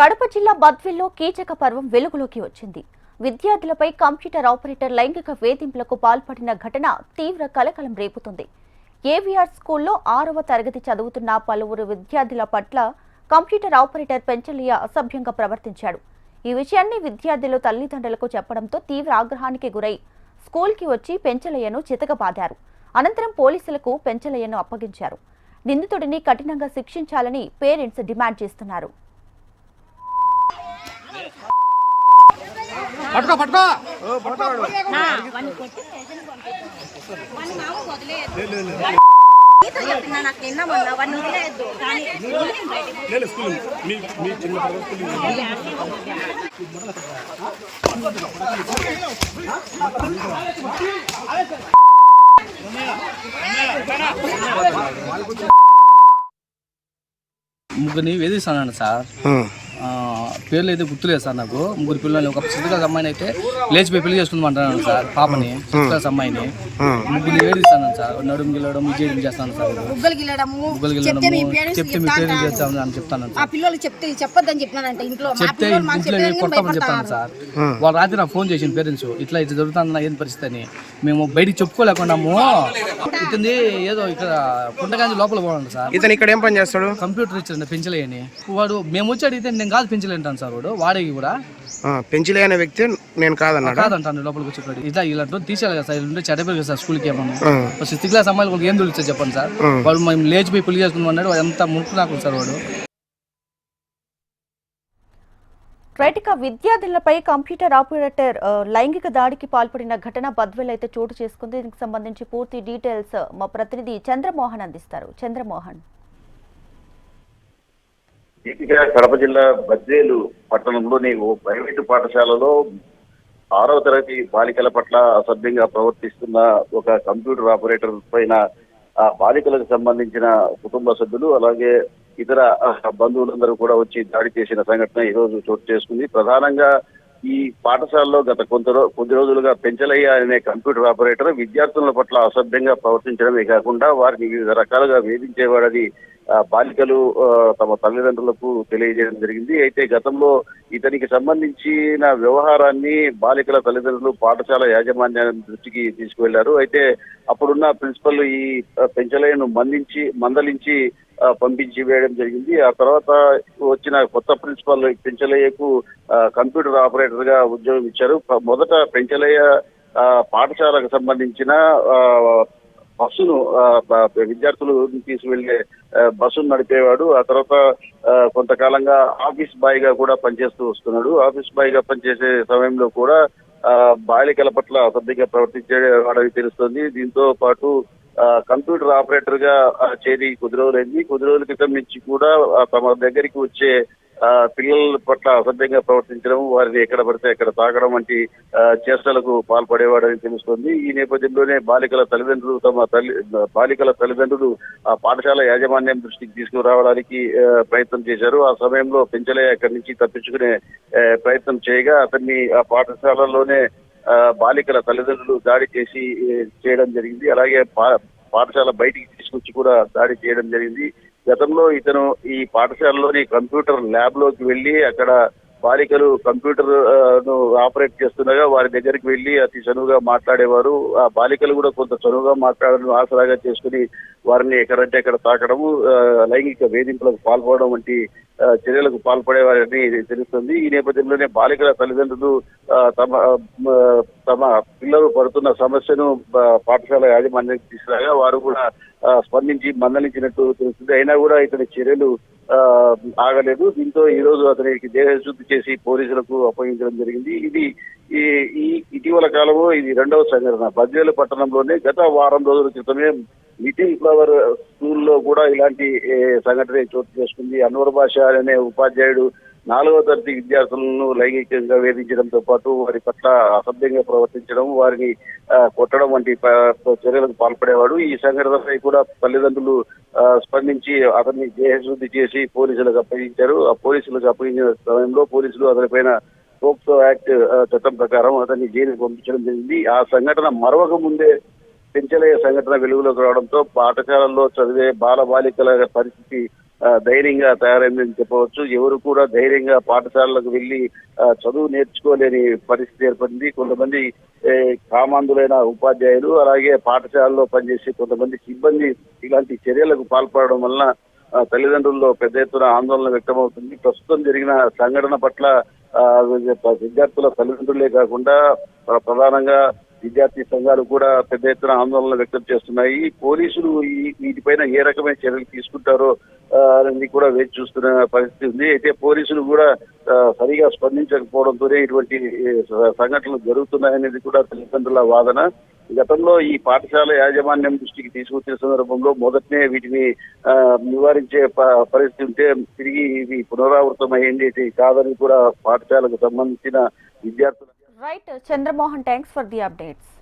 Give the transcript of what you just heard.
కడప జిల్లా బద్వేల్లో కీచక పర్వం వెలుగులోకి వచ్చింది. విద్యార్థులపై కంప్యూటర్ ఆపరేటర్ లైంగిక వేధింపులకు పాల్పడిన ఘటన తీవ్ర కలకలం రేపుతుంది. ఏవీఆర్ స్కూల్లో 6వ తరగతి చదువుతున్న పలువురు విద్యార్థుల పట్ల కంప్యూటర్ ఆపరేటర్ పెంచలయ్య అసభ్యంగా ప్రవర్తించాడు. ఈ విషయాన్ని విద్యార్థులు తల్లిదండ్రులకు చెప్పడంతో తీవ్ర ఆగ్రహానికి గురై స్కూల్కి వచ్చి పెంచలయ్యను చితకబాదారు. అనంతరం పోలీసులకు పెంచలయ్యను అప్పగించారు. నిందితుడిని కఠినంగా శిక్షించాలని పేరెంట్స్ డిమాండ్ చేస్తున్నారు. పట్టుకో పట్టుకో ముగ్గురిని వేధిస్తానండి సార్. పేర్లు అయితే గుర్తులేదు సార్. నాకు ముగ్గురు పిల్లలు, ఒక 6th క్లాస్ అమ్మాయిని అయితే లేచిపోయి పెళ్లి చేసుకుందామంటున్నాను సార్. పాపని 6th క్లాస్ అమ్మాయిని ముగ్గురిని వేధిస్తాను సార్. నడుము గిల్లడం విజయం చేస్తాను సార్. ముగ్గులు గిల్లడము చెప్తే మీ పేరెంట్స్ చేస్తాను అని చెప్తాను సార్. చెప్తే ఇంట్లో కొడతామని చెప్తాను సార్. వాళ్ళు రాత్రి నాకు ఫోన్ చేసిన పేరెంట్స్, ఇట్లా జరుగుతుంది ఏం పరిస్థితి అని. మేము బయటికి చెప్పుకోలేకున్నాము. ఇతని ఏదో ఇక్కడ పుండగాంజి లోపల పోవాలి సార్. ఇతను ఇక్కడ ఏం పని చేస్తాడు? కంప్యూటర్ ఇచ్చాడు పెంచలేని. వాడు మేము వచ్చి అడిగితే నేను కాదు పెంచలేంటాను సార్. వాడికి కూడా పెంచలే అనే వ్యక్తి నేను కాదంటాను. లోపలికి వచ్చి ఇట్లా ఇలాంటి తీసేయాలి కదా సార్. చెడపోయి సార్ స్కూల్కి ఏమన్నా 6th క్లాస్ అమ్మాయిలు ఏం తెలుస్తుంది చెప్పండి సార్. వాడు మేము లేచిపోయి పెళ్లి చేసుకుందాం అన్నాడు. వాడు ఎంత ముక్కు నాకు సార్. వాడు రైట్గా విద్యార్థులపై కంప్యూటర్ ఆపరేటర్ లైంగిక దాడికి పాల్పడిన ఘటన బద్వేల్ అయితే చోటు చేసుకుంది. దీనికి సంబంధించి పూర్తి డీటెయిల్స్ మా ప్రతినిధి చంద్రమోహన్ అందిస్తారు. చంద్రమోహన్. కడప జిల్లా బద్వేలు పట్టణంలోని ఓ ప్రైవేటు పాఠశాలలో 6వ తరగతి బాలికల పట్ల అసభ్యంగా ప్రవర్తిస్తున్న ఒక కంప్యూటర్ ఆపరేటర్ పైన ఆ బాలికలకు సంబంధించిన కుటుంబ సభ్యులు అలాగే ఇతర బంధువులందరూ కూడా వచ్చి దాడి చేసిన సంఘటన ఈ రోజు చోటు చేసుకుంది. ప్రధానంగా ఈ పాఠశాలలో గత కొద్ది రోజులుగా పెంచలయ్య అనే కంప్యూటర్ ఆపరేటర్ విద్యార్థుల పట్ల అసభ్యంగా ప్రవర్తించడమే కాకుండా వారిని వివిధ రకాలుగా వేధించేవాడని బాలికలు తమ తల్లిదండ్రులకు తెలియజేయడం జరిగింది. అయితే గతంలో ఇతనికి సంబంధించిన వ్యవహారాన్ని బాలికల తల్లిదండ్రులు పాఠశాల యాజమాన్యం దృష్టికి తీసుకువెళ్లారు. అయితే అప్పుడున్న ప్రిన్సిపల్ ఈ పెంచలయ్యను మందలించి పంపించి వేయడం జరిగింది. ఆ తర్వాత వచ్చిన కొత్త ప్రిన్సిపల్ పెంచలయ్యకు కంప్యూటర్ ఆపరేటర్ గా ఉద్యోగం ఇచ్చారు. మొదట పెంచలయ్య పాఠశాలకు సంబంధించిన బస్సును విద్యార్థులు తీసుకువెళ్లే బస్సును నడిపేవాడు. ఆ తర్వాత కొంతకాలంగా ఆఫీస్ బాయ్ గా కూడా పనిచేస్తూ వస్తున్నాడు. ఆఫీస్ బాయ్ గా పనిచేసే సమయంలో కూడా బాలికల పట్ల అసభ్యంగా ప్రవర్తించేవాడని తెలుస్తోంది. దీంతో పాటు కంప్యూటర్ ఆపరేటర్ గా చేరి కొద్ది రోజుల క్రితం నుంచి కూడా తమ దగ్గరికి వచ్చే పిల్లల పట్ల అసభ్యంగా ప్రవర్తించడం, వారిని ఎక్కడ పడితే అక్కడ తాకడం వంటి చేష్టలకు పాల్పడేవాడని తెలుస్తోంది. ఈ నేపథ్యంలోనే బాలికల తల్లిదండ్రులు ఆ పాఠశాల యాజమాన్యం దృష్టికి తీసుకురావడానికి ప్రయత్నం చేశారు. ఆ సమయంలో పెంచలయ్య అక్కడి నుంచి తప్పించుకునే ప్రయత్నం చేయగా అతన్ని ఆ పాఠశాలలోనే బాలికల తల్లిదండ్రులు దాడి చేయడం జరిగింది. అలాగే పాఠశాల బయటికి తీసుకొచ్చి కూడా దాడి చేయడం జరిగింది. గతంలో ఇతను ఈ పాఠశాలలోని కంప్యూటర్ ల్యాబ్ లోకి వెళ్లి అక్కడ బాలికలు కంప్యూటర్ ను ఆపరేట్ చేస్తుండగా వారి దగ్గరికి వెళ్లి అతి చనువుగా మాట్లాడేవారు. ఆ బాలికలు కూడా కొంత చనువుగా మాట్లాడడం ఆసరాగా చేసుకుని వారిని ఎక్కడంటే అక్కడ తాకడము, లైంగిక వేధింపులకు పాల్పడడం వంటి చర్యలకు పాల్పడేవారని తెలుస్తుంది. ఈ నేపథ్యంలోనే బాలికల తల్లిదండ్రులు తమ పిల్లలు పడుతున్న సమస్యను పాఠశాల యాజమాన్యానికి తీసుకురాగా వారు కూడా స్పందించి మందలించినట్టు తెలుస్తుంది. అయినా కూడా ఇతని చర్యలు ఆగలేదు. దీంతో ఈ రోజు అతనికి దేహశుద్ధి చేసి పోలీసులకు అప్పగించడం జరిగింది. ఇది ఇటీవల కాలంలో ఇది 2వ సంఘటన. బద్వేలు పట్టణంలోనే గత వారం రోజుల క్రితమే లిటిల్ ఫ్లవర్ స్కూల్లో కూడా ఇలాంటి సంఘటన చోటు చేసుకుంది. అన్వర్ బాషా అనే ఉపాధ్యాయుడు 4వ తరగతి విద్యార్థులను లైంగికంగా వేధించడంతో పాటు వారి పట్ల అసభ్యంగా ప్రవర్తించడం, వారిని కొట్టడం వంటి చర్యలకు పాల్పడేవాడు. ఈ సంఘటనపై కూడా తల్లిదండ్రులు స్పందించి అతన్ని దేహశుద్ధి చేసి పోలీసులకు అప్పగించారు. ఆ పోలీసులకు అప్పగించిన సమయంలో పోలీసులు అతనిపైన పోక్సో యాక్ట్ చట్టం ప్రకారం అతన్ని జైలుకు పంపించడం జరిగింది. ఆ సంఘటన మరొక ముందే పెంచలయ్య సంఘటన వెలుగులోకి రావడంతో పాఠశాలల్లో చదివే బాలబాలికల పరిస్థితి ధైర్యంగా తయారైందని చెప్పవచ్చు. ఎవరు కూడా ధైర్యంగా పాఠశాలలకు వెళ్లి చదువు నేర్చుకోలేని పరిస్థితి ఏర్పడింది. కొంతమంది కామాంధులైన ఉపాధ్యాయులు, అలాగే పాఠశాలలో పనిచేసే కొంతమంది సిబ్బంది ఇలాంటి చర్యలకు పాల్పడడం వలన తల్లిదండ్రుల్లో పెద్ద ఎత్తున ఆందోళన వ్యక్తమవుతుంది. ప్రస్తుతం జరిగిన సంఘటన పట్ల విద్యార్థుల తల్లిదండ్రులే కాకుండా ప్రధానంగా విద్యార్థి సంఘాలు కూడా పెద్ద ఎత్తున ఆందోళన వ్యక్తం చేస్తున్నాయి. పోలీసులు వీటిపైన ఏ రకమైన చర్యలు తీసుకుంటారో అనేది కూడా వేచి చూస్తున్న పరిస్థితి ఉంది. అయితే పోలీసులు కూడా సరిగా స్పందించకపోవడంతోనే ఇటువంటి సంఘటనలు జరుగుతున్నాయనేది కూడా తల్లిదండ్రుల వాదన. గతంలో ఈ పాఠశాల యాజమాన్యం దృష్టికి తీసుకొచ్చిన సందర్భంలో మొదటనే వీటిని నివారించే పరిస్థితి ఉంటే తిరిగి ఇది పునరావృతం అయ్యేది కాదని కూడా పాఠశాలకు సంబంధించిన విద్యార్థులు right Chandramohan, thanks for the updates.